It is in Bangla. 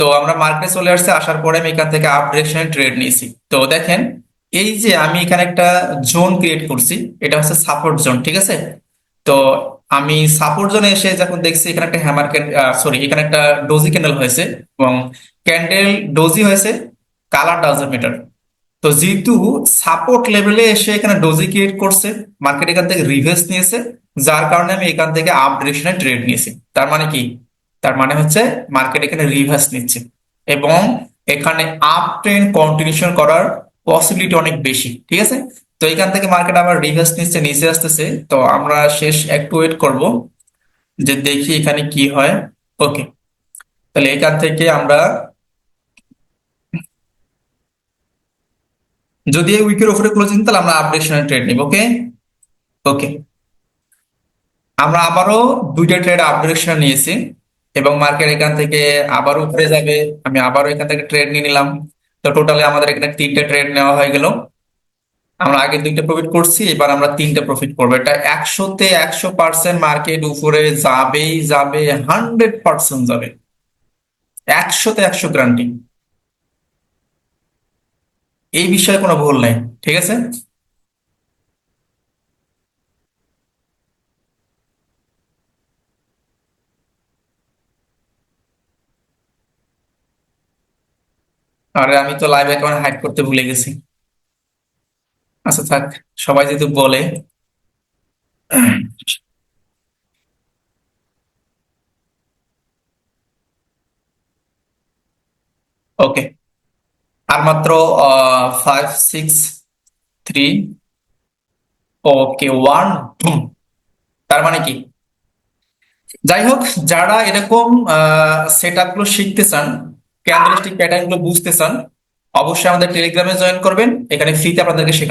তো আমরা মার্কেটে চলে আসছে, আসার পরে আমি এখান থেকে আপ ডিরেকশনে ট্রেড নিয়েছি। তো দেখেন, এই যে আমি এখানে একটা জোন ক্রিয়েট করছি, এটা হচ্ছে সাপোর্ট জোন, ঠিক আছে? তো আমি সাপোর্ট জোনে এসে যখন দেখছি এখানে একটা হ্যামার সরি, এখানে একটা ডোজি ক্যান্ডেল হয়েছে এবং ক্যান্ডেল ডোজি হয়েছে, কালার ডাজন্ট ম্যাটার। তো যেহেতু সাপোর্ট লেভেলে এসে এখানে ডোজি ক্রিয়েট করছে, মার্কেট এখান থেকে রিভার্স নিয়েছে, যার কারণে আমি এখান থেকে আপ ডিরেকশনে ট্রেড নিয়েছি। তার মানে কি? তার মানে হচ্ছে মার্কেট এখানে রিভার্স নিচ্ছে এবং এখানে আপ ট্রেন্ড কন্টিনিউশন করার পসিবিলিটি অনেক বেশি, ঠিক আছে? তো এখান থেকে মার্কেট আবার রিভার্স নিচ্ছে, নিচে আসতেছে। তো আমরা শেষ একটু ওয়েট করব যে দেখি এখানে কি হয়। ওকে, তাহলে এখান থেকে আমরা যদি এই উইকের উপরে ক্লোজিং, তাহলে আমরা আপ ডিরেকশনে ট্রেড নিব। ওকে, ওকে, আমরা আবারও দুইটা ট্রেড আপ ডিরেকশন নিয়েছি এবং মার্কেট এখান থেকে আবার উপরে যাবে। আমি আবারও এখান থেকে ট্রেড নিয়ে নিলাম। তো টোটালি আমাদের এখানে তিনটা ট্রেড নেওয়া হয়ে গেল। আমরা আগে দুইটা প্রফিট করছি, এবার আমরা তিনটা প্রফিট করবো। এটা 100% মার্কেট উপরে যাবেই যাবে, 100% যাবে, 100 গ্যারান্টি। এই বিষয়ে কোনো ভুল নাই, ঠিক আছে? আরে আমি তো লাইভ অ্যাকাউন্ট হাইড করতে ভুলে গেছি। আচ্ছা থাক, সবাই যেহেতু বলে। ওকে, আর মাত্র 5 6 3। ওকে, 1। তার মানে কি? যাই হোক, যারা এরকম সেট আপ গুলো শিখতে চান, ক্যান্ডেলস্টিক প্যাটার্ন গুলো বুঝতে চান, অবশ্যই আমাদের টেলিগ্রামে জয়েন করবেন। এখানে ফ্রিতে আপনাদেরকে শেখানো